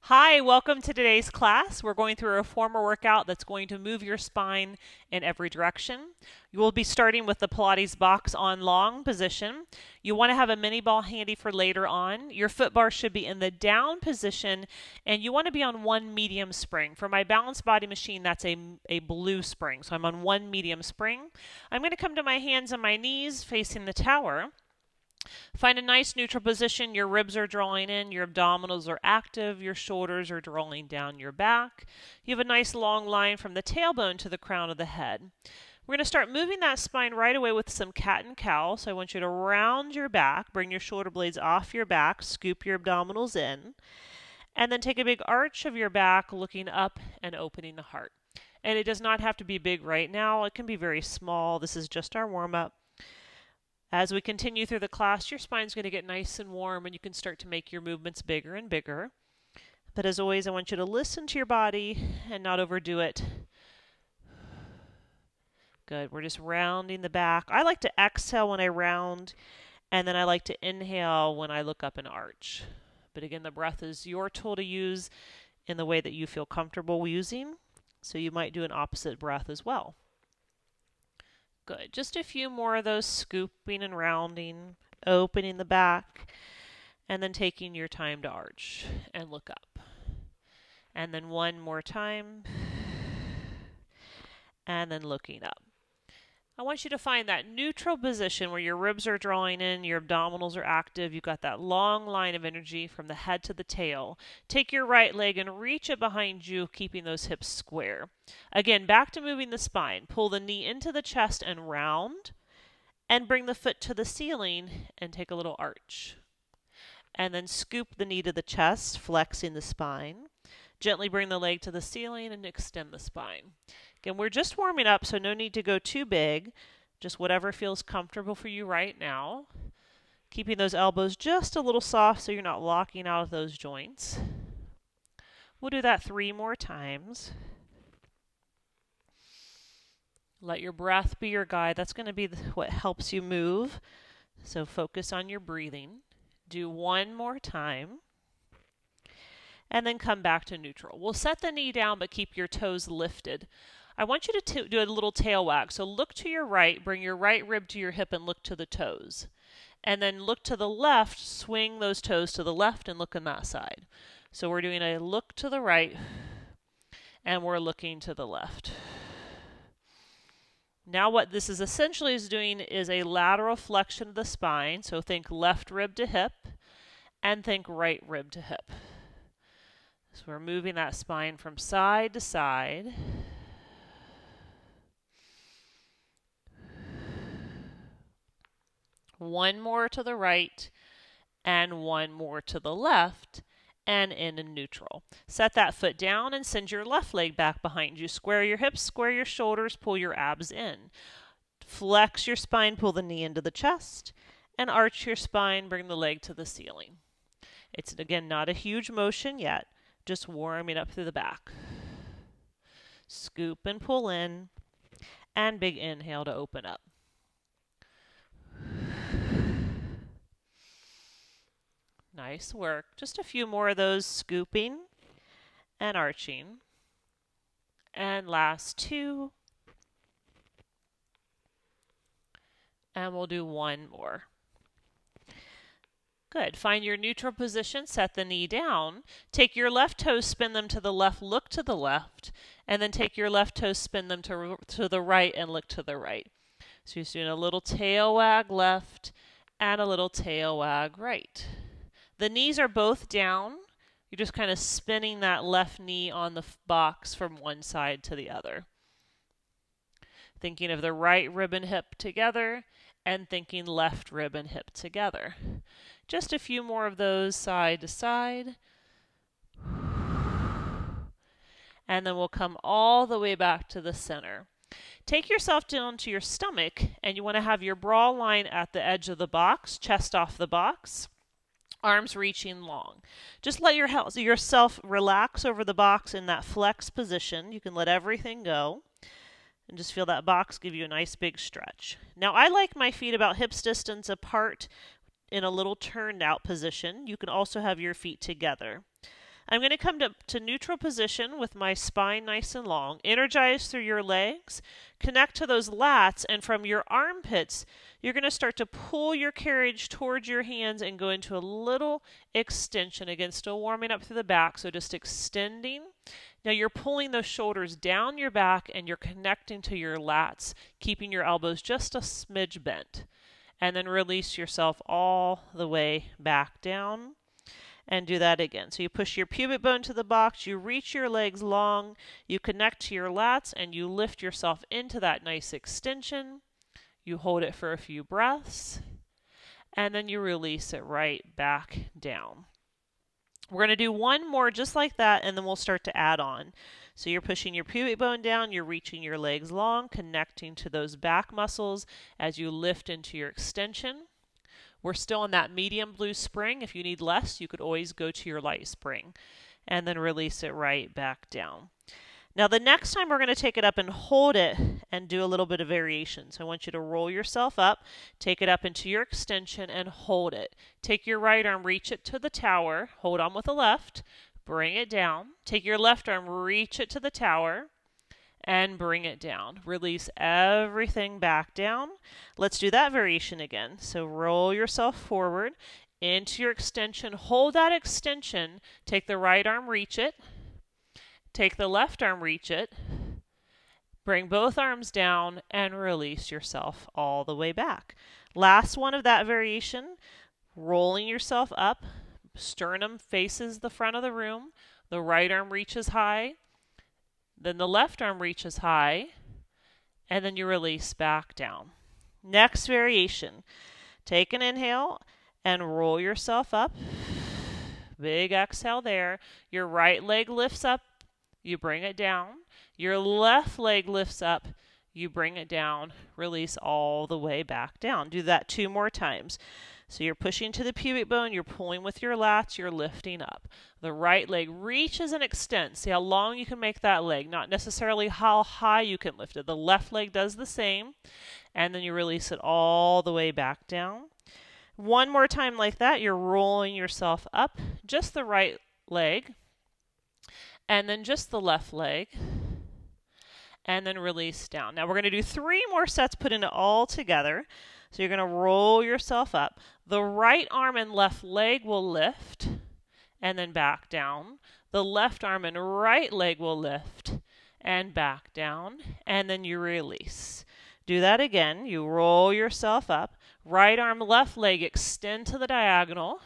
Hi, welcome to today's class. We're going through a reformer workout that's going to move your spine in every direction. You will be starting with the Pilates box on long position. You want to have a mini ball handy for later on. Your foot bar should be in the down position, and you want to be on one medium spring. For my balanced body machine, that's a blue spring, so I'm on one medium spring. I'm going to come to my hands and my knees facing the tower. Find a nice neutral position. Your ribs are drawing in, your abdominals are active, your shoulders are drawing down your back. You have a nice long line from the tailbone to the crown of the head. We're going to start moving that spine right away with some cat and cow. So I want you to round your back, bring your shoulder blades off your back, scoop your abdominals in, and then take a big arch of your back, looking up and opening the heart. And it does not have to be big right now. It can be very small. This is just our warm-up. As we continue through the class, your spine's going to get nice and warm and you can start to make your movements bigger and bigger. But as always, I want you to listen to your body and not overdo it. Good. We're just rounding the back. I like to exhale when I round, and then I like to inhale when I look up and arch. But again, the breath is your tool to use in the way that you feel comfortable using. So you might do an opposite breath as well. Good. Just a few more of those, scooping and rounding, opening the back, and then taking your time to arch and look up. And then one more time, and then looking up. I want you to find that neutral position where your ribs are drawing in, your abdominals are active, you've got that long line of energy from the head to the tail. Take your right leg and reach it behind you, keeping those hips square. Again, back to moving the spine. Pull the knee into the chest and round, and bring the foot to the ceiling and take a little arch. And then scoop the knee to the chest, flexing the spine. Gently bring the leg to the ceiling and extend the spine. Again, we're just warming up, so no need to go too big. Just whatever feels comfortable for you right now. Keeping those elbows just a little soft so you're not locking out of those joints. We'll do that 3 more times. Let your breath be your guide. That's going to be what helps you move. So focus on your breathing. Do 1 more time. And then come back to neutral. We'll set the knee down, but keep your toes lifted. I want you to do a little tail wag. So look to your right, bring your right rib to your hip and look to the toes. And then look to the left, swing those toes to the left and look on that side. So we're doing a look to the right and we're looking to the left. Now what this is essentially doing is a lateral flexion of the spine. So think left rib to hip and think right rib to hip. So we're moving that spine from side to side. One more to the right and one more to the left and in neutral. Set that foot down and send your left leg back behind you. Square your hips, square your shoulders, pull your abs in. Flex your spine, pull the knee into the chest, and arch your spine, bring the leg to the ceiling. It's, again, not a huge motion yet, just warming up through the back. Scoop and pull in, and big inhale to open up. Nice work. Just a few more of those, scooping and arching. And last 2. And we'll do 1 more. Good. Find your neutral position, set the knee down. Take your left toes, spin them to the left, look to the left, and then take your left toes, spin them to the right and look to the right. So you're doing a little tail wag left and a little tail wag right. The knees are both down. You're just kind of spinning that left knee on the box from one side to the other. Thinking of the right rib and hip together and thinking left rib and hip together. Just a few more of those side to side. And then we'll come all the way back to the center. Take yourself down to your stomach, and you want to have your bra line at the edge of the box, chest off the box. Arms reaching long. Just let yourself relax over the box in that flex position. You can let everything go. And just feel that box give you a nice big stretch. Now I like my feet about hips distance apart in a little turned out position. You can also have your feet together. I'm going to come to neutral position with my spine nice and long. Energize through your legs. Connect to those lats, and from your armpits, you're going to start to pull your carriage towards your hands and go into a little extension. Again, still warming up through the back, so just extending. Now you're pulling those shoulders down your back and you're connecting to your lats, keeping your elbows just a smidge bent. And then release yourself all the way back down. And do that again. So you push your pubic bone to the box, you reach your legs long, you connect to your lats, and you lift yourself into that nice extension. You hold it for a few breaths, and then you release it right back down. We're going to do one more just like that, and then we'll start to add on. So you're pushing your pubic bone down, you're reaching your legs long, connecting to those back muscles as you lift into your extension. We're still in that medium blue spring. If you need less, you could always go to your light spring. And then release it right back down. Now the next time we're going to take it up and hold it and do a little bit of variation. So I want you to roll yourself up, take it up into your extension and hold it. Take your right arm, reach it to the tower, hold on with the left, bring it down. Take your left arm, reach it to the tower, and bring it down. Release everything back down. Let's do that variation again. So roll yourself forward into your extension. Hold that extension. Take the right arm, reach it. Take the left arm, reach it. Bring both arms down and release yourself all the way back. Last one of that variation, rolling yourself up. Sternum faces the front of the room. The right arm reaches high. Then the left arm reaches high, and then you release back down. Next variation. Take an inhale and roll yourself up. Big exhale there. Your right leg lifts up, you bring it down. Your left leg lifts up, you bring it down. Release all the way back down. Do that 2 more times. So you're pushing to the pubic bone, you're pulling with your lats, you're lifting up. The right leg reaches and extends. See how long you can make that leg, not necessarily how high you can lift it. The left leg does the same, and then you release it all the way back down. One more time like that, you're rolling yourself up, just the right leg, and then just the left leg, and then release down. Now we're going to do 3 more sets, putting it all together. So you're going to roll yourself up. The right arm and left leg will lift and then back down. The left arm and right leg will lift and back down, and then you release. Do that again. You roll yourself up. Right arm, left leg extend to the diagonal.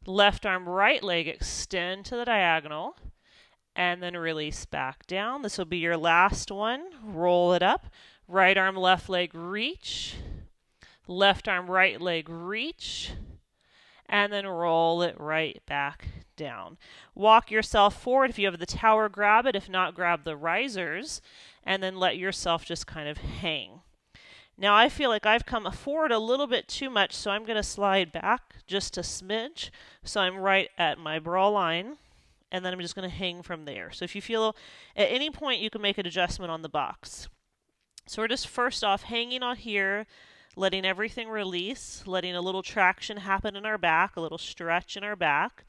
Left arm, right leg extend to the diagonal, and then release back down. This will be your last one. Roll it up. Right arm, left leg reach. Left arm, right leg reach, and then roll it right back down. Walk yourself forward. If you have the tower, grab it. If not, grab the risers, and then let yourself just kind of hang. Now I feel like I've come forward a little bit too much, so I'm going to slide back just a smidge. So I'm right at my bra line, and then I'm just going to hang from there. So if you feel at any point, you can make an adjustment on the box. So we're just first off hanging on here, letting everything release, letting a little traction happen in our back, a little stretch in our back,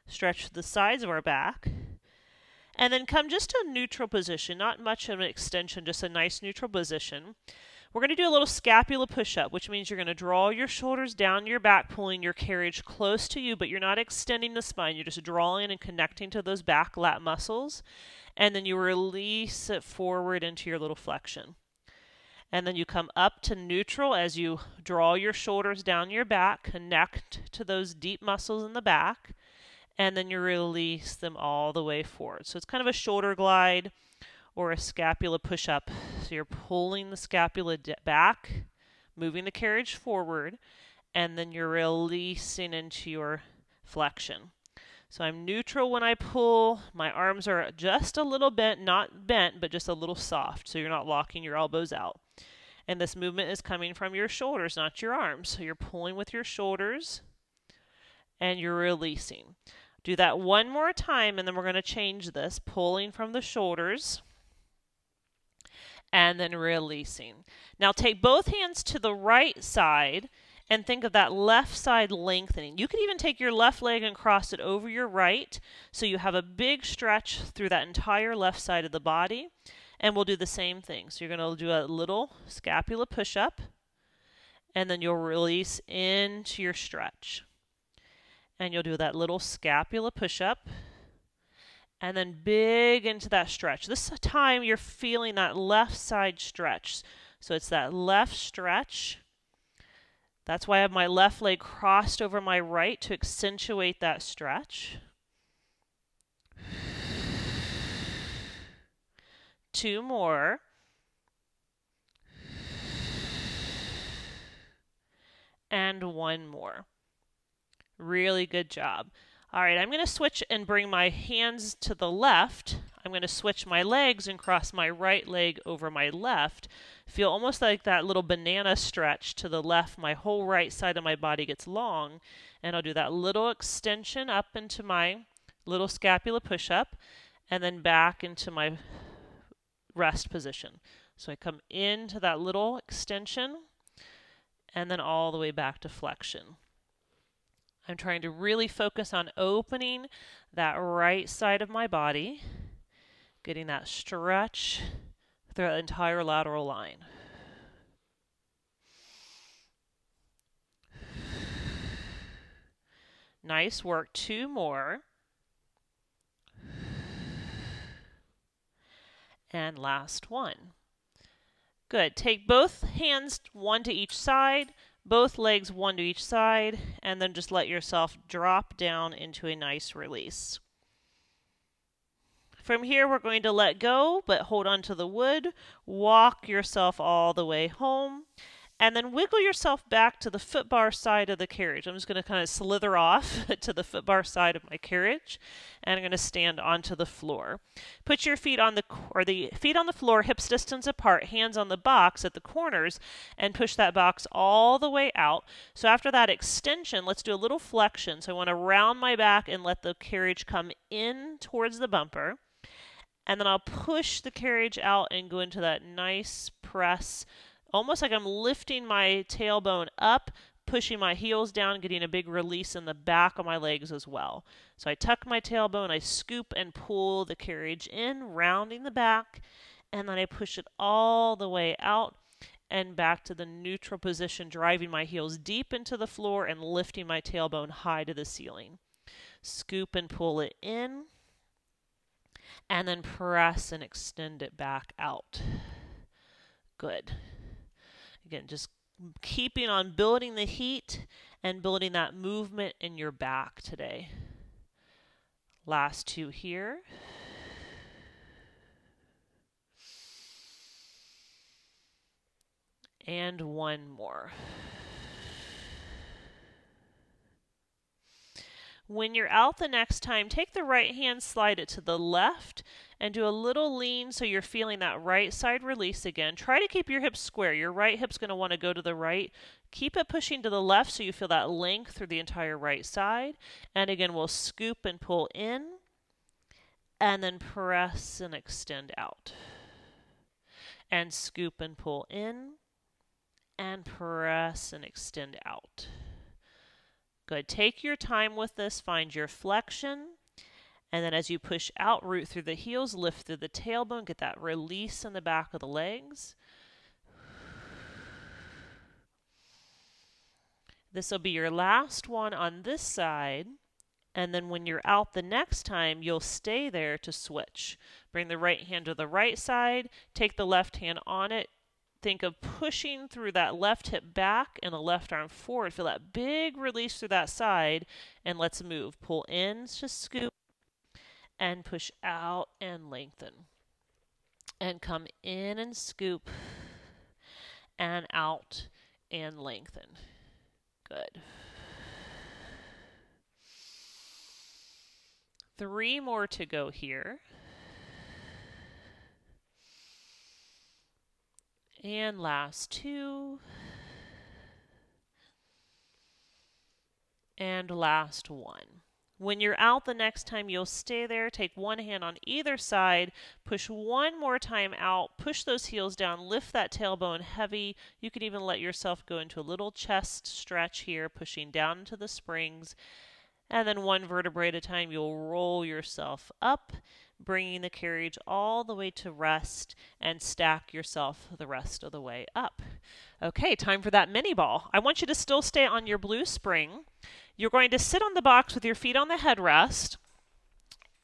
stretch the sides of our back, and then come just to a neutral position, not much of an extension, just a nice neutral position. We're going to do a little scapula push-up, which means you're going to draw your shoulders down your back, pulling your carriage close to you, but you're not extending the spine. You're just drawing and connecting to those back lat muscles, and then you release it forward into your little flexion. And then you come up to neutral as you draw your shoulders down your back, connect to those deep muscles in the back, and then you release them all the way forward. So it's kind of a shoulder glide or a scapula push-up. So you're pulling the scapula back, moving the carriage forward, and then you're releasing into your flexion. So I'm neutral when I pull. My arms are just a little bent, not bent, but just a little soft, so you're not locking your elbows out. And this movement is coming from your shoulders, not your arms. So you're pulling with your shoulders, and you're releasing. Do that one more time, and then we're going to change this, pulling from the shoulders, and then releasing. Now take both hands to the right side And think of that left side lengthening. You could even take your left leg and cross it over your right, so you have a big stretch through that entire left side of the body. And we'll do the same thing. So you're going to do a little scapula push-up, and then you'll release into your stretch. And you'll do that little scapula push-up, and then big into that stretch. This time you're feeling that left side stretch. So it's that left stretch. That's why I have my left leg crossed over my right to accentuate that stretch. 2 more. And 1 more. Really good job. All right, I'm going to switch and bring my hands to the left. I'm going to switch my legs and cross my right leg over my left. Feel almost like that little banana stretch to the left. My whole right side of my body gets long. And I'll do that little extension up into my little scapula push-up, and then back into my rest position. So I come into that little extension, and then all the way back to flexion. I'm trying to really focus on opening that right side of my body, getting that stretch through the entire lateral line. Nice work. 2 more. And last one. Good. Take both hands, one to each side, both legs one to each side, and then just let yourself drop down into a nice release. From here, we're going to let go, but hold on to the wood. Walk yourself all the way home, and then wiggle yourself back to the foot bar side of the carriage. I'm just going to kind of slither off to the foot bar side of my carriage, and I'm going to stand onto the floor. Put your feet on the feet on the floor, hips distance apart, hands on the box at the corners, and push that box all the way out. So after that extension, let's do a little flexion. So I want to round my back and let the carriage come in towards the bumper. And then I'll push the carriage out and go into that nice press, almost like I'm lifting my tailbone up, pushing my heels down, getting a big release in the back of my legs as well. So I tuck my tailbone, I scoop and pull the carriage in, rounding the back, and then I push it all the way out and back to the neutral position, driving my heels deep into the floor and lifting my tailbone high to the ceiling. Scoop and pull it in, and then press and extend it back out. Good. Again, just keeping on building the heat and building that movement in your back today. Last 2 here. And 1 more. When you're out the next time, take the right hand, slide it to the left, and do a little lean so you're feeling that right side release again. Try to keep your hips square. Your right hip's going to want to go to the right. Keep it pushing to the left so you feel that length through the entire right side. And again, we'll scoop and pull in, and then press and extend out. And scoop and pull in, and press and extend out. Good. Take your time with this. Find your flexion. And then as you push out, root through the heels, lift through the tailbone, get that release in the back of the legs. This will be your last one on this side. And then when you're out the next time, you'll stay there to switch. Bring the right hand to the right side, take the left hand on it. Think of pushing through that left hip back and the left arm forward. Feel that big release through that side, and let's move. Pull in, just scoop, and push out and lengthen. And come in and scoop, and out and lengthen. Good. 3 more to go here. And last 2. And last 1. When you're out the next time, you'll stay there, take one hand on either side, push one more time out, push those heels down, lift that tailbone heavy. You can even let yourself go into a little chest stretch here, pushing down into the springs. And then one vertebrae at a time, you'll roll yourself up, bringing the carriage all the way to rest, and stack yourself the rest of the way up. Okay, time for that mini ball. I want you to still stay on your blue spring. You're going to sit on the box with your feet on the headrest,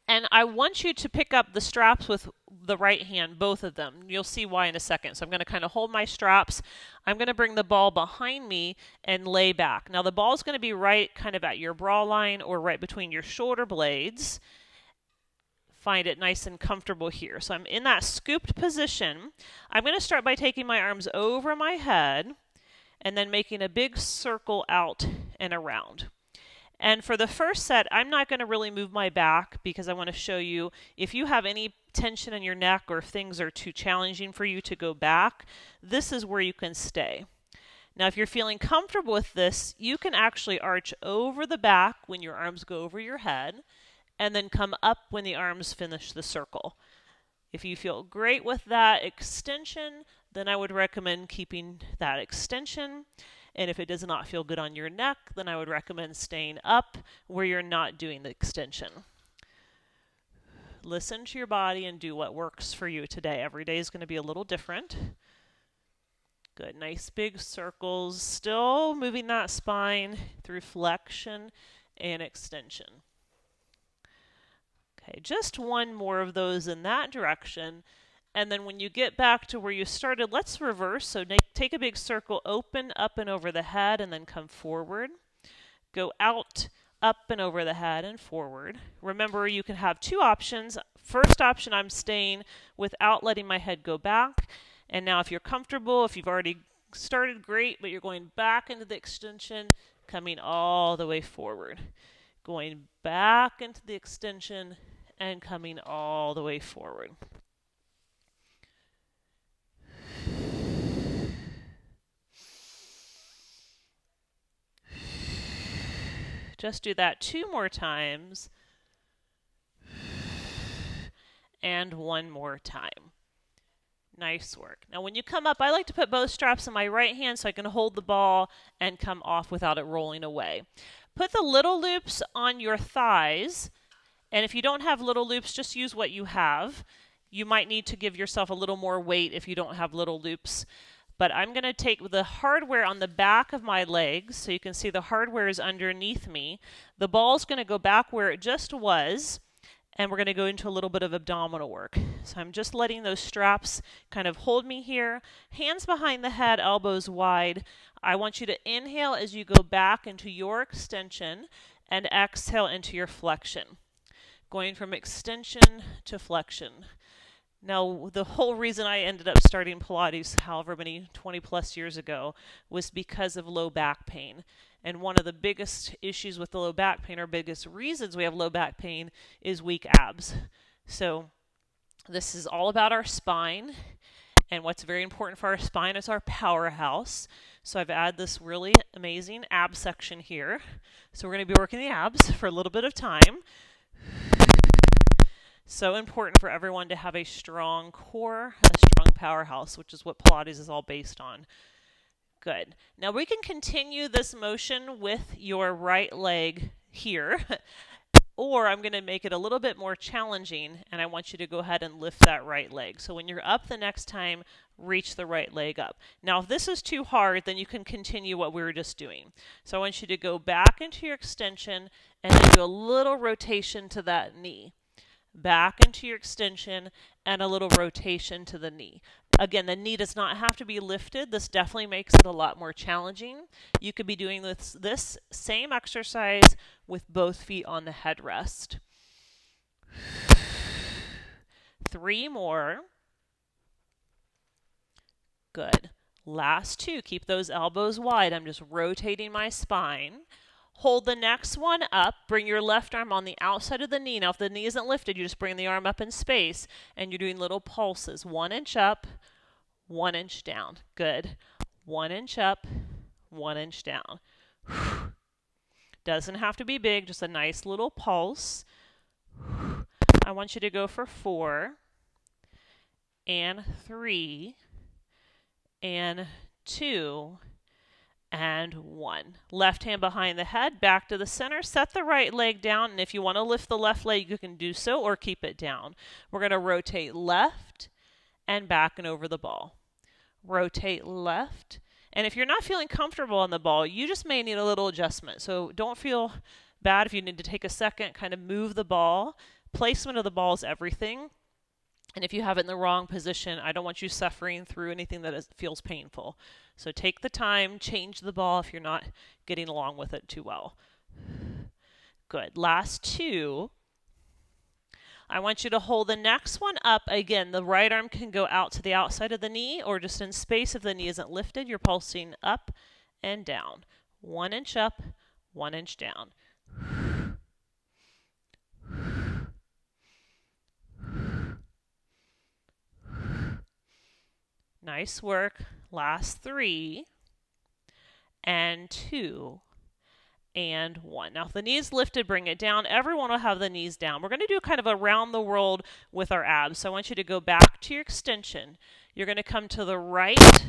and I want you to pick up the straps with the right hand, both of them. You'll see why in a second. So I'm going to kind of hold my straps. I'm going to bring the ball behind me and lay back. Now the ball is going to be right kind of at your bra line or right between your shoulder blades. Find it nice and comfortable here. So I'm in that scooped position. I'm going to start by taking my arms over my head and then making a big circle out and around. And for the first set, I'm not going to really move my back because I want to show you if you have any tension in your neck or if things are too challenging for you to go back, this is where you can stay. Now, if you're feeling comfortable with this, you can actually arch over the back when your arms go over your head and then come up when the arms finish the circle. If you feel great with that extension, then I would recommend keeping that extension. And if it does not feel good on your neck, then I would recommend staying up where you're not doing the extension. Listen to your body and do what works for you today. Every day is going to be a little different. Good, nice big circles. Still moving that spine through flexion and extension. Okay, just one more of those in that direction. And then when you get back to where you started, let's reverse. So take a big circle, open up and over the head, and then come forward. Go out, up and over the head, and forward. Remember, you can have two options. First option, I'm staying without letting my head go back. And now if you're comfortable, if you've already started, great, but you're going back into the extension, coming all the way forward. Going back into the extension and coming all the way forward. Just do that two more times. And one more time. Nice work. Now when you come up, I like to put both straps in my right hand so I can hold the ball and come off without it rolling away. Put the little loops on your thighs, and if you don't have little loops, just use what you have. You might need to give yourself a little more weight if you don't have little loops. But I'm going to take the hardware on the back of my legs, so you can see the hardware is underneath me. The ball's going to go back where it just was, and we're going to go into a little bit of abdominal work. So I'm just letting those straps kind of hold me here. Hands behind the head, elbows wide. I want you to inhale as you go back into your extension and exhale into your flexion. Going from extension to flexion. Now, the whole reason I ended up starting Pilates, however many 20 plus years ago, was because of low back pain. And one of the biggest issues with the low back pain, or biggest reasons we have low back pain, is weak abs. So this is all about our spine. And what's very important for our spine is our powerhouse. So I've added this really amazing ab section here. So we're going to be working the abs for a little bit of time. So important for everyone to have a strong core, a strong powerhouse, which is what Pilates is all based on. Good. Now we can continue this motion with your right leg here, or I'm going to make it a little bit more challenging, and I want you to go ahead and lift that right leg. So when you're up the next time, reach the right leg up. Now if this is too hard, then you can continue what we were just doing. So I want you to go back into your extension and then do a little rotation to that knee. Back into your extension and a little rotation to the knee. Again, the knee does not have to be lifted. This definitely makes it a lot more challenging. You could be doing this same exercise with both feet on the headrest. 3 more. Good. Last 2. Keep those elbows wide. I'm just rotating my spine. Hold the next one up. Bring your left arm on the outside of the knee. Now, if the knee isn't lifted, you just bring the arm up in space, and you're doing little pulses. 1 inch up, 1 inch down. Good. 1 inch up, 1 inch down. Doesn't have to be big, just a nice little pulse. I want you to go for 4 and 3 and 2 and 1. Left hand behind the head, back to the center. Set the right leg down, and if you want to lift the left leg, you can do so or keep it down. We're going to rotate left and back and over the ball. Rotate left. And if you're not feeling comfortable on the ball, you just may need a little adjustment. So don't feel bad if you need to take a second, kind of move the ball. Placement of the ball is everything. And if you have it in the wrong position, I don't want you suffering through anything that feels painful. So take the time, change the ball if you're not getting along with it too well. Good. Last 2. I want you to hold the next one up. Again, the right arm can go out to the outside of the knee or just in space if the knee isn't lifted. You're pulsing up and down. 1 inch up, 1 inch down. Nice work. Last 3 and 2 and 1. Now if the knee's lifted, bring it down. Everyone will have the knees down. We're going to do kind of around the world with our abs. So I want you to go back to your extension. You're going to come to the right,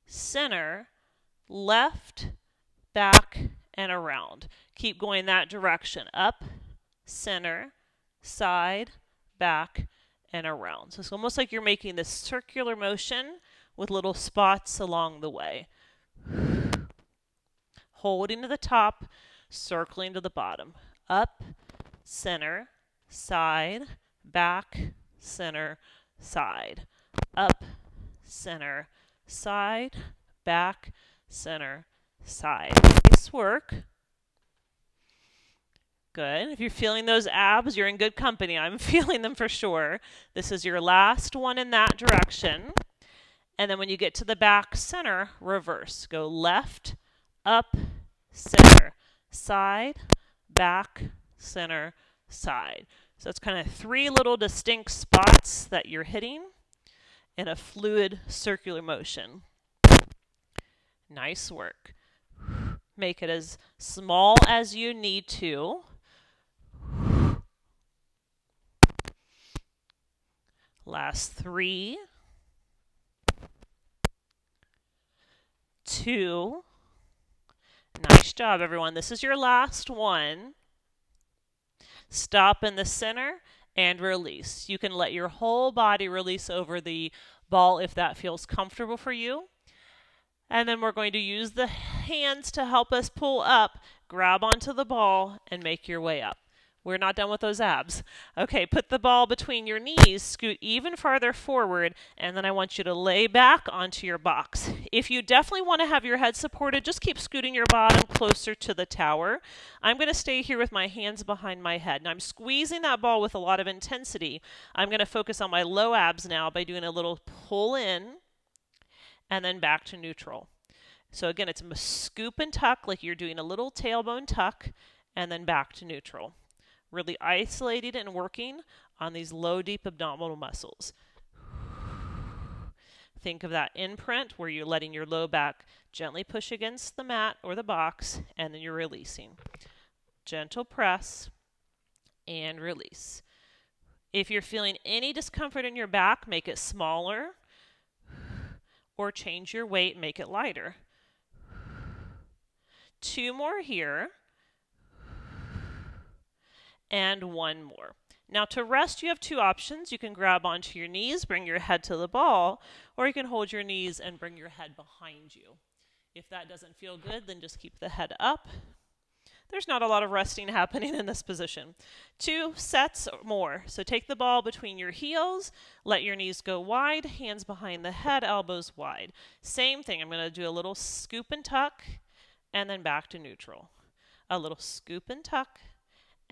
center, left, back, and around. Keep going that direction. Up, center, side, back, and around. So it's almost like you're making this circular motion with little spots along the way. Holding to the top, circling to the bottom. Up, center, side, back, center, side. Up, center, side, back, center, side. Nice work. Good. If you're feeling those abs, you're in good company. I'm feeling them for sure. This is your last one in that direction. And then when you get to the back center, reverse. Go left, up, center, side, back, center, side. So it's kind of 3 little distinct spots that you're hitting in a fluid circular motion. Nice work. Make it as small as you need to. Last 3, 2. Nice job, everyone. This is your last one. Stop in the center and release. You can let your whole body release over the ball if that feels comfortable for you. And then we're going to use the hands to help us pull up. Grab onto the ball and make your way up. We're not done with those abs. Okay, put the ball between your knees, scoot even farther forward, and then I want you to lay back onto your box. If you definitely want to have your head supported, just keep scooting your bottom closer to the tower. I'm going to stay here with my hands behind my head, and I'm squeezing that ball with a lot of intensity. I'm going to focus on my low abs now by doing a little pull in and then back to neutral. So again, it's a scoop and tuck, like you're doing a little tailbone tuck, and then back to neutral. Really isolating and working on these low, deep abdominal muscles. Think of that imprint where you're letting your low back gently push against the mat or the box, and then you're releasing. Gentle press and release. If you're feeling any discomfort in your back, make it smaller or change your weight, make it lighter. 2 more here. And 1 more. Now to rest, you have 2 options. You can grab onto your knees, bring your head to the ball, or you can hold your knees and bring your head behind you. If that doesn't feel good, then just keep the head up. There's not a lot of resting happening in this position. 2 sets or more. So take the ball between your heels, let your knees go wide, hands behind the head, elbows wide. Same thing. I'm going to do a little scoop and tuck, and then back to neutral. A little scoop and tuck,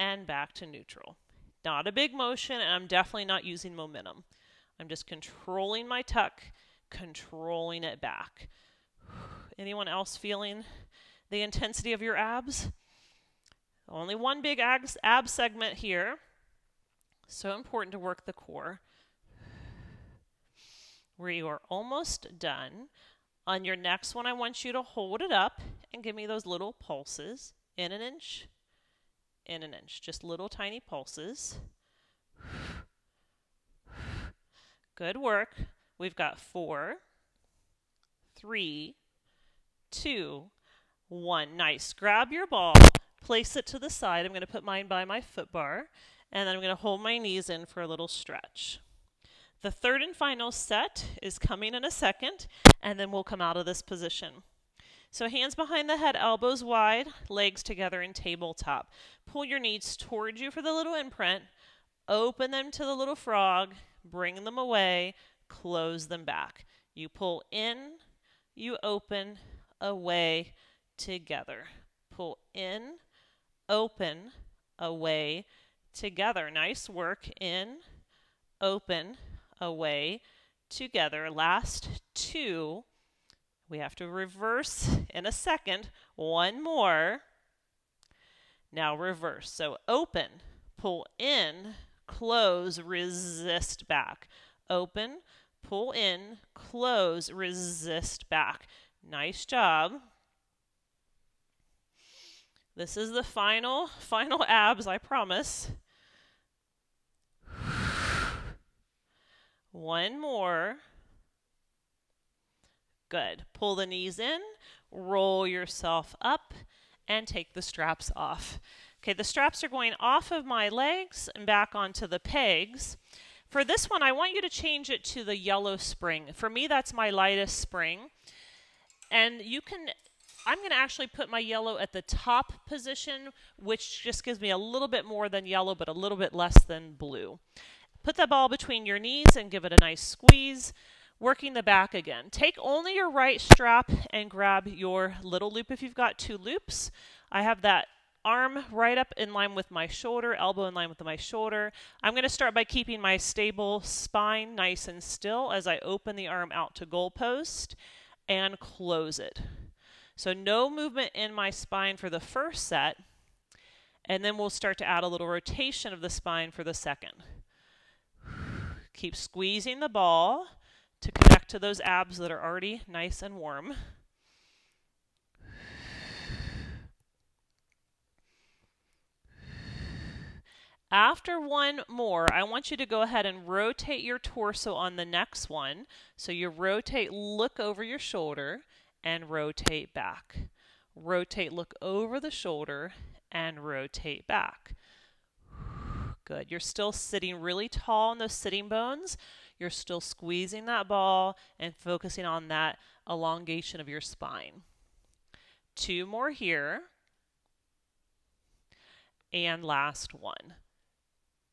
and back to neutral. Not a big motion, and I'm definitely not using momentum. I'm just controlling my tuck, controlling it back. Anyone else feeling the intensity of your abs? Only one big ab segment here. So important to work the core. We are almost done. On your next one, I want you to hold it up and give me those little pulses in an inch, in an inch. Just little tiny pulses. Good work. We've got 4, 3, 2, 1. Nice. Grab your ball, place it to the side. I'm going to put mine by my foot bar, and then I'm going to hold my knees in for a little stretch. The third and final set is coming in a second, and then we'll come out of this position. So hands behind the head, elbows wide, legs together in tabletop. Pull your knees towards you for the little imprint. Open them to the little frog. Bring them away. Close them back. You pull in, you open, away, together. Pull in, open, away, together. Nice work. In, open, away, together. Last 2. We have to reverse in a second. 1 more. Now reverse. So open, pull in, close, resist back. Open, pull in, close, resist back. Nice job. This is the final abs, I promise. 1 more. Good. Pull the knees in, roll yourself up, and take the straps off. Okay, the straps are going off of my legs and back onto the pegs. For this one, I want you to change it to the yellow spring. For me, that's my lightest spring. And you can, I'm going to actually put my yellow at the top position, which just gives me a little bit more than yellow, but a little bit less than blue. Put the ball between your knees and give it a nice squeeze. Working the back again. Take only your right strap and grab your little loop if you've got 2 loops. I have that arm right up in line with my shoulder, elbow in line with my shoulder. I'm going to start by keeping my stable spine nice and still as I open the arm out to goalpost and close it. So no movement in my spine for the first set, and then we'll start to add a little rotation of the spine for the second. Keep squeezing the ball to connect to those abs that are already nice and warm. After 1 more, I want you to go ahead and rotate your torso on the next one. So you rotate, look over your shoulder, and rotate back. Rotate, look over the shoulder, and rotate back. Good. You're still sitting really tall on those sitting bones. You're still squeezing that ball and focusing on that elongation of your spine. 2 more here. And last 1.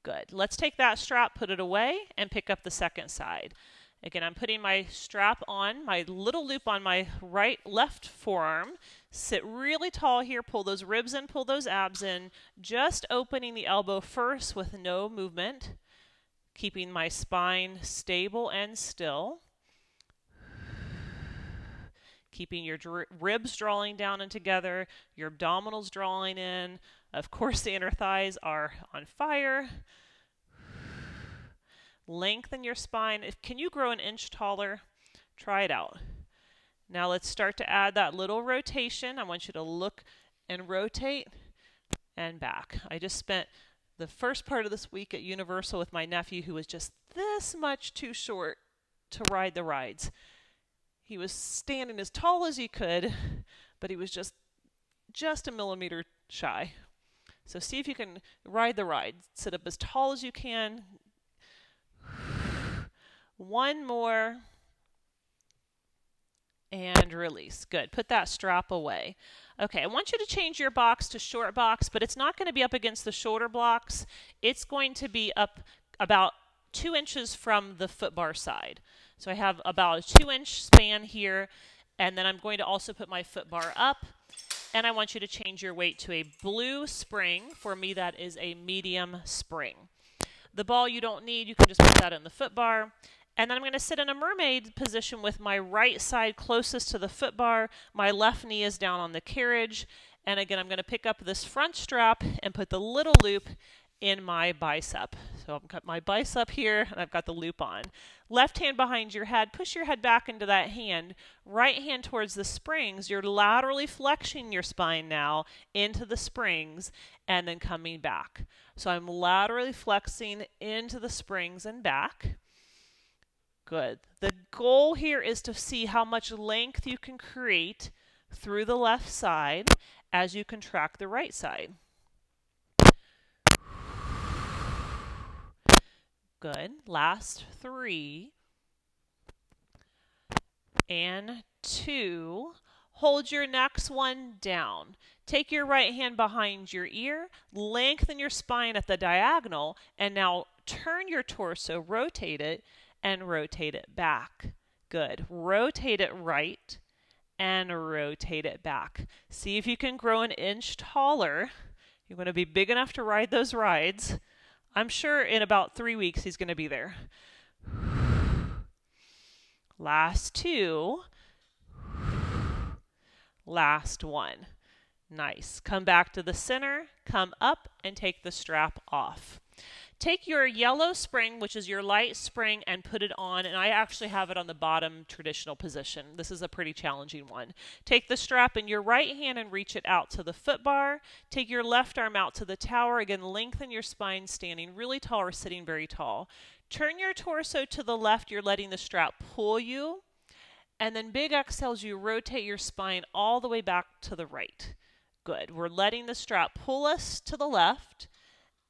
Good. Let's take that strap, put it away, and pick up the second side. Again, I'm putting my strap on, my little loop on my left forearm. Sit really tall here, pull those ribs in, pull those abs in, just opening the elbow first with no movement. Keeping my spine stable and still. Keeping your ribs drawing down and together, your abdominals drawing in. Of course, the inner thighs are on fire. Lengthen your spine. Can you grow an inch taller? Try it out. Now let's start to add that little rotation. I want you to look and rotate and back. I just spent the first part of this week at Universal with my nephew who was just this much too short to ride the rides. He was standing as tall as he could, but he was just a millimeter shy. So see if you can ride the ride. Sit up as tall as you can. 1 more. And release. Good. Put that strap away. Okay, I want you to change your box to short box, but it's not going to be up against the shoulder blocks. It's going to be up about 2 inches from the foot bar side. So I have about a 2-inch span here, and then I'm going to also put my foot bar up, and I want you to change your weight to a blue spring. For me, that is a medium spring. The ball you don't need, you can just put that in the foot bar. And then I'm going to sit in a mermaid position with my right side closest to the foot bar. My left knee is down on the carriage. And again, I'm going to pick up this front strap and put the little loop in my bicep. So I've got my bicep here and I've got the loop on. Left hand behind your head, push your head back into that hand. Right hand towards the springs. You're laterally flexing your spine now into the springs and then coming back. So I'm laterally flexing into the springs and back. Good. The goal here is to see how much length you can create through the left side as you contract the right side. Good. Last 3 and 2. Hold your next one down. Take your right hand behind your ear, lengthen your spine at the diagonal, and now turn your torso, rotate it, and rotate it back. Good. Rotate it right and rotate it back. See if you can grow an inch taller. You're going to be big enough to ride those rides. I'm sure in about 3 weeks he's going to be there. Last 2. Last 1. Nice. Come back to the center, come up, and take the strap off. Take your yellow spring, which is your light spring, and put it on, and I actually have it on the bottom traditional position. This is a pretty challenging one. Take the strap in your right hand and reach it out to the foot bar. Take your left arm out to the tower. Again, lengthen your spine standing really tall or sitting very tall. Turn your torso to the left. You're letting the strap pull you. And then big exhales, you rotate your spine all the way back to the right. Good. We're letting the strap pull us to the left.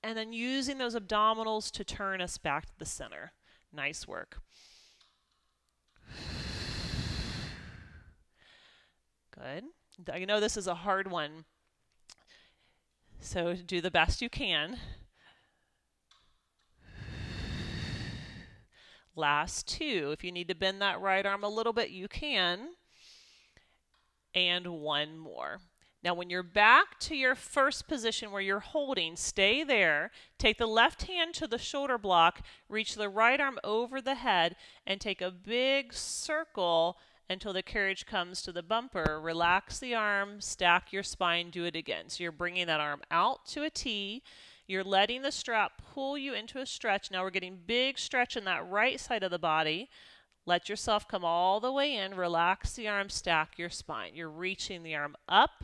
And then using those abdominals to turn us back to the center. Nice work. Good. I know this is a hard one, so do the best you can. Last 2. If you need to bend that right arm a little bit, you can. And 1 more. Now when you're back to your first position where you're holding, stay there. Take the left hand to the shoulder block, reach the right arm over the head, and take a big circle until the carriage comes to the bumper. Relax the arm, stack your spine, do it again. So you're bringing that arm out to a T. You're letting the strap pull you into a stretch. Now we're getting big stretch in that right side of the body. Let yourself come all the way in. Relax the arm, stack your spine. You're reaching the arm up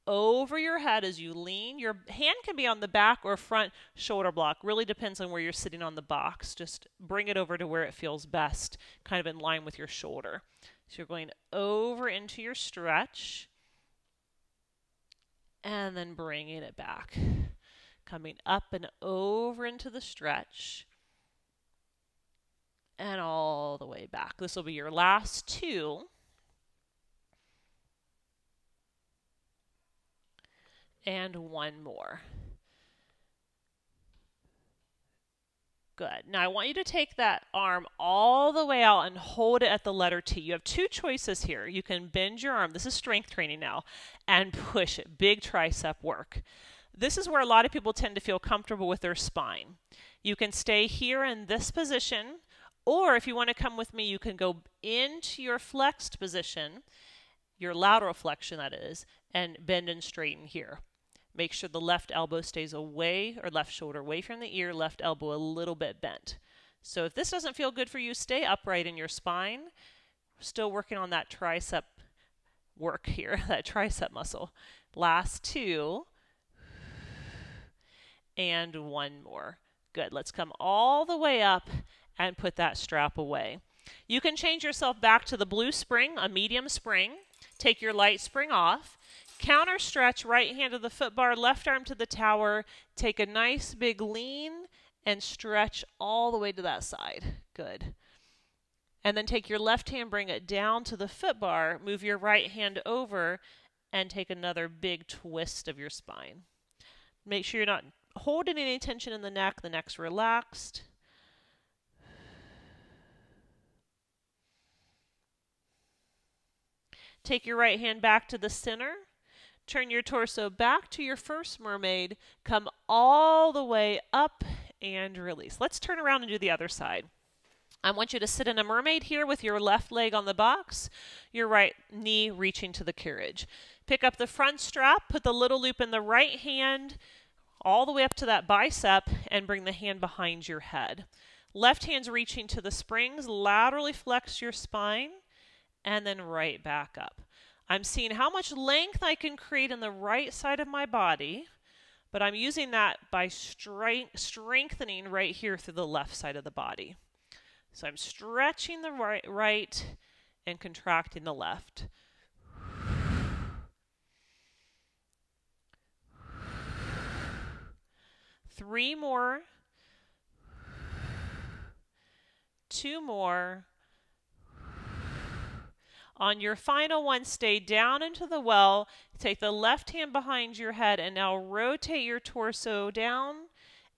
over your head as you lean. Your hand can be on the back or front shoulder block. Really depends on where you're sitting on the box. Just bring it over to where it feels best, kind of in line with your shoulder. So you're going over into your stretch and then bringing it back. Coming up and over into the stretch and all the way back. This will be your last 2. And 1 more. Good. Now I want you to take that arm all the way out and hold it at the letter T. You have 2 choices here. You can bend your arm, this is strength training now, and push it. Big tricep work. This is where a lot of people tend to feel comfortable with their spine. You can stay here in this position, or if you want to come with me, you can go into your flexed position, your lateral flexion that is, and bend and straighten here. Make sure the left elbow stays away, or left shoulder away from the ear, left elbow a little bit bent. So if this doesn't feel good for you, stay upright in your spine. We're still working on that tricep work here, that tricep muscle. Last 2. And 1 more. Good. Let's come all the way up and put that strap away. You can change yourself back to the blue spring, a medium spring. Take your light spring off. Counter stretch, right hand to the foot bar, left arm to the tower. Take a nice big lean and stretch all the way to that side. Good. And then take your left hand, bring it down to the foot bar, move your right hand over, and take another big twist of your spine. Make sure you're not holding any tension in the neck's relaxed. Take your right hand back to the center. Turn your torso back to your first mermaid. Come all the way up and release. Let's turn around and do the other side. I want you to sit in a mermaid here with your left leg on the box, your right knee reaching to the carriage. Pick up the front strap, put the little loop in the right hand, all the way up to that bicep and bring the hand behind your head. Left hand's reaching to the springs, laterally flex your spine, and then right back up. I'm seeing how much length I can create in the right side of my body, but I'm using that by strengthening right here through the left side of the body. So I'm stretching the right and contracting the left. Three more. Two more. On your final one, stay down into the well. Take the left hand behind your head and now rotate your torso down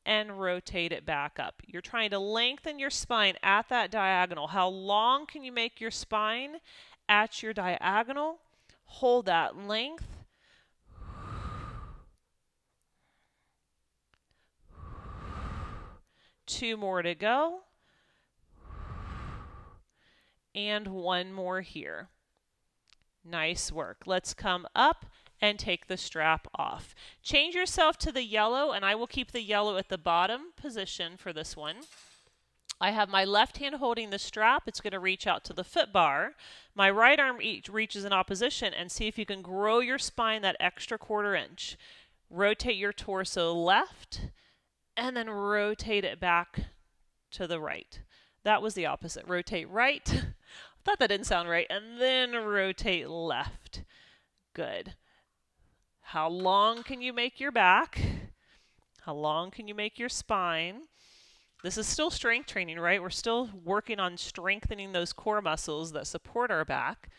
and rotate it back up. You're trying to lengthen your spine at that diagonal. How long can you make your spine at your diagonal? Hold that length. Two more to go. And one more here. Nice work. Let's come up and take the strap off. Change yourself to the yellow, and I will keep the yellow at the bottom position for this one. I have my left hand holding the strap. It's going to reach out to the foot bar. My right arm reaches in opposition, and see if you can grow your spine that extra 1/4 inch. Rotate your torso left, and then rotate it back to the right. That was the opposite. Rotate right. I thought that didn't sound right. And then rotate left. Good. How long can you make your back? How long can you make your spine? This is still strength training, right? We're still working on strengthening those core muscles that support our back.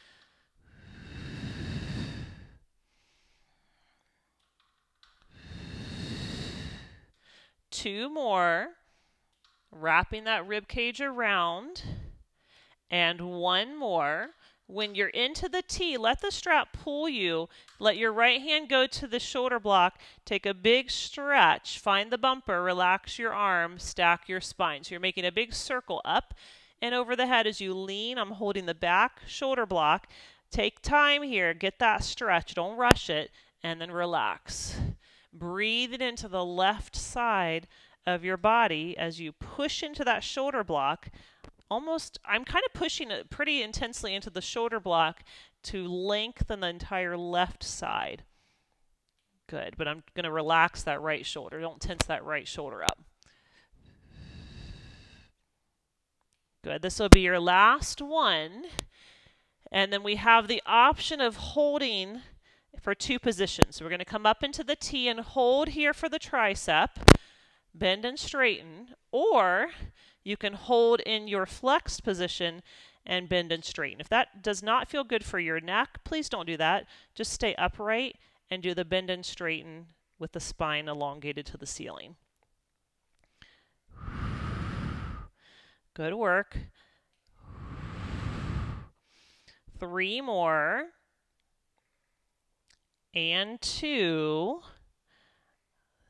Two more. Wrapping that rib cage around, and one more. When you're into the T, let the strap pull you. Let your right hand go to the shoulder block. Take a big stretch. Find the bumper. Relax your arm. Stack your spine. So you're making a big circle up and over the head as you lean. I'm holding the back shoulder block. Take time here. Get that stretch. Don't rush it. And then relax. Breathe it into the left side of your body as you push into that shoulder block. I'm kind of pushing it pretty intensely into the shoulder block to lengthen the entire left side. Good, but I'm going to relax that right shoulder. Don't tense that right shoulder up. Good, this will be your last one. And then we have the option of holding for 2 positions. So we're going to come up into the T and hold here for the tricep. Bend and straighten, or you can hold in your flexed position and bend and straighten. If that does not feel good for your neck, please don't do that. Just stay upright and do the bend and straighten with the spine elongated to the ceiling. Good work. 3 more. And 2.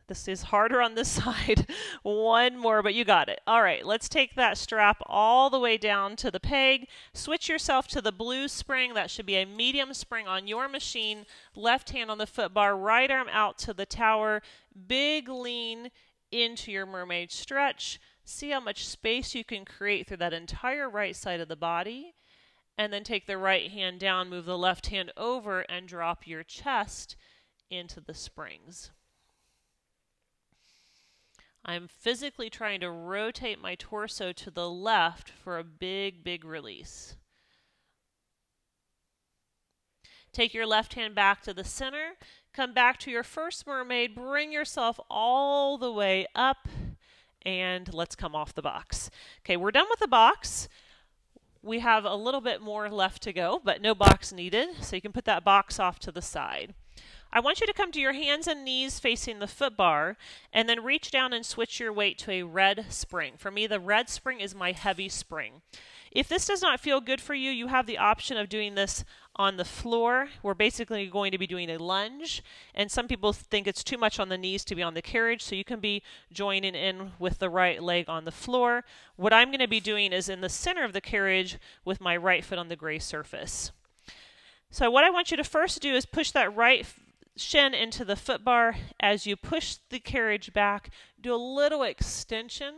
This is harder on this side. One more, but you got it. All right, let's take that strap all the way down to the peg. Switch yourself to the blue spring. That should be a medium spring on your machine. Left hand on the foot bar, right arm out to the tower. Big lean into your mermaid stretch. See how much space you can create through that entire right side of the body. And then take the right hand down, move the left hand over, and drop your chest into the springs. I'm physically trying to rotate my torso to the left for a big, big release. Take your left hand back to the center. Come back to your first mermaid. Bring yourself all the way up. And let's come off the box. Okay, we're done with the box. We have a little bit more left to go, but no box needed. So you can put that box off to the side. I want you to come to your hands and knees facing the foot bar and then reach down and switch your weight to a red spring. For me, the red spring is my heavy spring. If this does not feel good for you, you have the option of doing this on the floor. We're basically going to be doing a lunge, and some people think it's too much on the knees to be on the carriage, so you can be joining in with the right leg on the floor. What I'm going to be doing is in the center of the carriage with my right foot on the gray surface. So what I want you to first do is push that right shin into the foot bar. As you push the carriage back, do a little extension.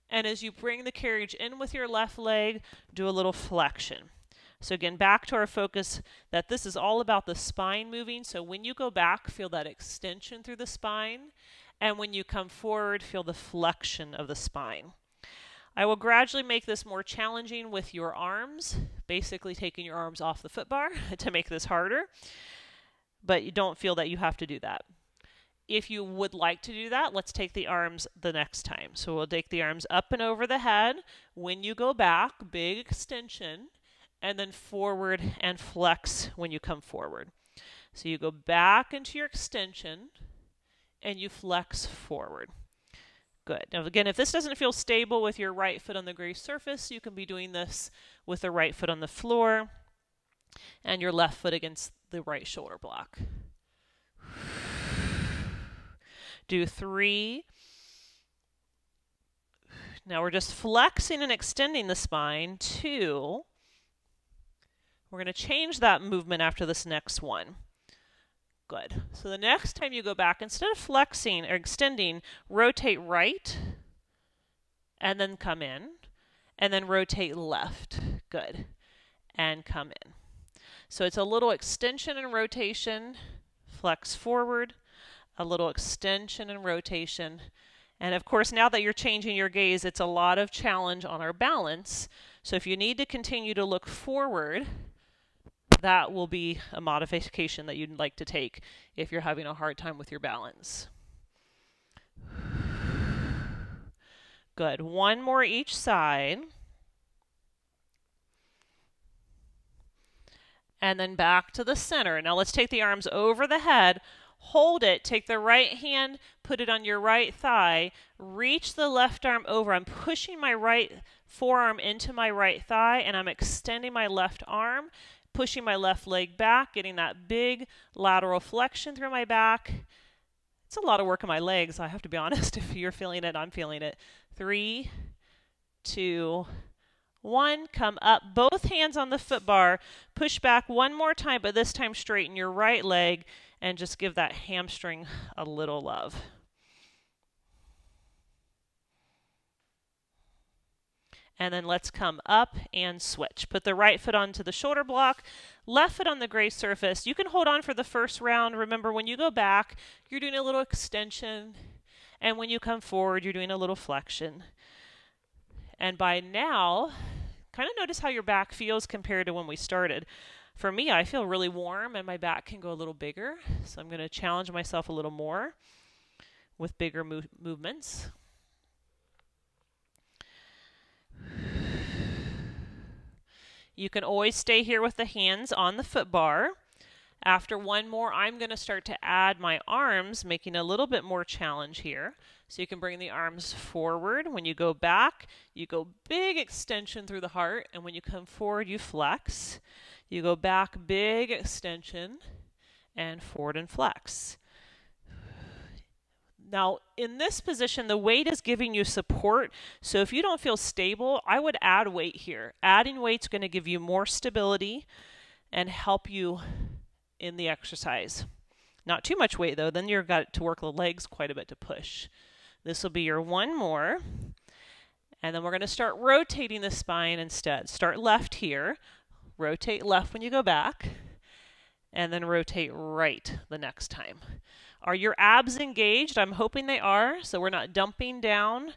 And as you bring the carriage in with your left leg, do a little flexion. So again, back to our focus that this is all about the spine moving. So when you go back, feel that extension through the spine. And when you come forward, feel the flexion of the spine. I will gradually make this more challenging with your arms, basically taking your arms off the foot bar to make this harder. But you don't feel that you have to do that. If you would like to do that, let's take the arms the next time. So we'll take the arms up and over the head. When you go back, big extension. And then forward and flex when you come forward. So you go back into your extension and you flex forward. Good. Now again, if this doesn't feel stable with your right foot on the gray surface, you can be doing this with the right foot on the floor and your left foot against the right shoulder block. Do 3. Now we're just flexing and extending the spine. 2. We're going to change that movement after this next one. Good. So the next time you go back, instead of flexing or extending, rotate right, and then come in, and then rotate left. Good. And come in. So it's a little extension and rotation, flex forward, a little extension and rotation. And of course, now that you're changing your gaze, it's a lot of challenge on our balance. So if you need to continue to look forward, that will be a modification that you'd like to take if you're having a hard time with your balance. Good. One more each side. And then back to the center. Now let's take the arms over the head. Hold it. Take the right hand, put it on your right thigh. Reach the left arm over. I'm pushing my right forearm into my right thigh, and I'm extending my left arm, pushing my left leg back, getting that big lateral flexion through my back. It's a lot of work on my legs, I have to be honest. If you're feeling it, I'm feeling it. 3, 2, 1. Come up, both hands on the foot bar. Push back one more time, but this time straighten your right leg and just give that hamstring a little love. And then let's come up and switch. Put the right foot onto the shoulder block, left foot on the gray surface. You can hold on for the first round. Remember, when you go back, you're doing a little extension. And when you come forward, you're doing a little flexion. And by now, kind of notice how your back feels compared to when we started. For me, I feel really warm and my back can go a little bigger. So I'm going to challenge myself a little more with bigger movements. You can always stay here with the hands on the foot bar. After one more, I'm going to start to add my arms, making a little bit more challenge here. So you can bring the arms forward. When you go back, you go big extension through the heart. And when you come forward, you flex. You go back, big extension, and forward and flex. Now, in this position, the weight is giving you support. So if you don't feel stable, I would add weight here. Adding weight's going to give you more stability and help you in the exercise. Not too much weight, though. Then you've got to work the legs quite a bit to push. This will be your one more. And then we're going to start rotating the spine instead. Start left here. Rotate left when you go back. And then rotate right the next time. Are your abs engaged? I'm hoping they are, so we're not dumping down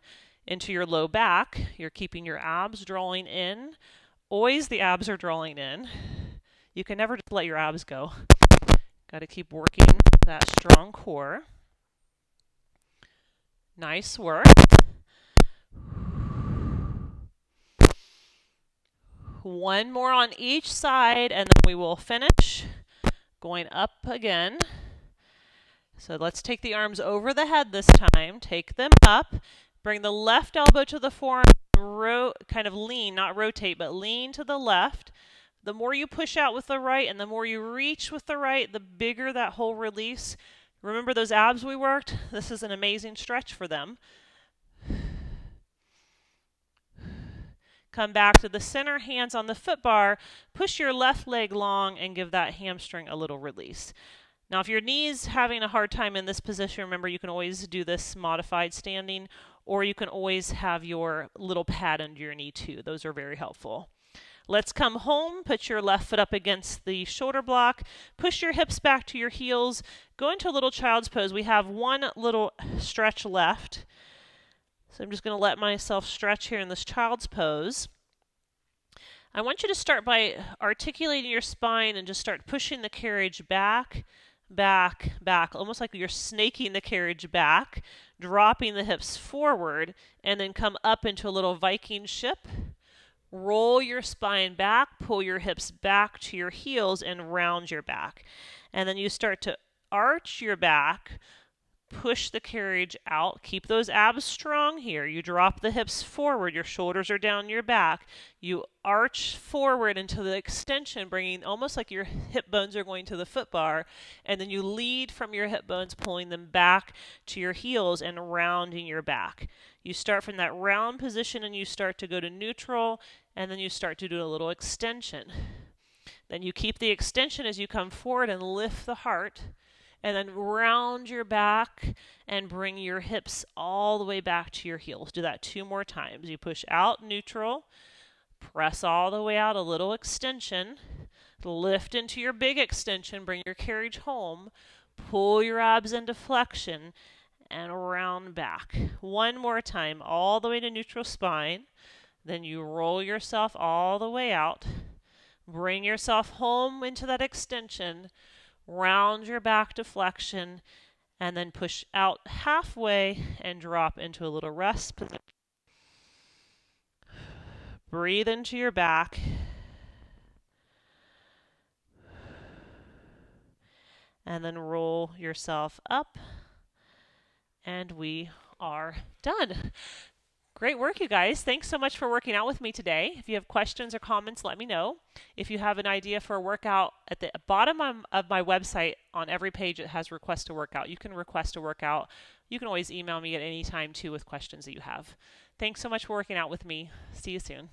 into your low back. You're keeping your abs drawing in. Always the abs are drawing in. You can never just let your abs go. Got to keep working that strong core. Nice work. One more on each side, and then we will finish going up again. So let's take the arms over the head this time. Take them up. Bring the left elbow to the forearm. Kind of lean, not rotate, but lean to the left. The more you push out with the right and the more you reach with the right, the bigger that whole release. Remember those abs we worked? This is an amazing stretch for them. Come back to the center, hands on the foot bar. Push your left leg long and give that hamstring a little release. Now, if your knee's having a hard time in this position, remember you can always do this modified standing, or you can always have your little pad under your knee too. Those are very helpful. Let's come home. Put your left foot up against the shoulder block. Push your hips back to your heels. Go into a little child's pose. We have one little stretch left. So I'm just going to let myself stretch here in this child's pose. I want you to start by articulating your spine and just start pushing the carriage back, back, back, almost like you're snaking the carriage back, dropping the hips forward, and then come up into a little Viking ship. Roll your spine back, pull your hips back to your heels, and round your back. And then you start to arch your back, push the carriage out. Keep those abs strong here. You drop the hips forward. Your shoulders are down your back. You arch forward into the extension, bringing almost like your hip bones are going to the foot bar. And then you lead from your hip bones, pulling them back to your heels and rounding your back. You start from that round position and you start to go to neutral, and then you start to do a little extension. Then you keep the extension as you come forward and lift the heart. And then round your back and bring your hips all the way back to your heels. Do that 2 more times. You push out, neutral, press all the way out, a little extension, lift into your big extension, bring your carriage home, pull your abs into flexion, and round back. 1 more time, all the way to neutral spine. Then you roll yourself all the way out. Bring yourself home into that extension. Round your back to flexion, and then push out halfway and drop into a little rest position. Breathe into your back. And then roll yourself up. And we are done. Great work, you guys. Thanks so much for working out with me today. If you have questions or comments, let me know. If you have an idea for a workout, at the bottom of my website, on every page it has request a workout. You can request a workout. You can always email me at any time too with questions that you have. Thanks so much for working out with me. See you soon.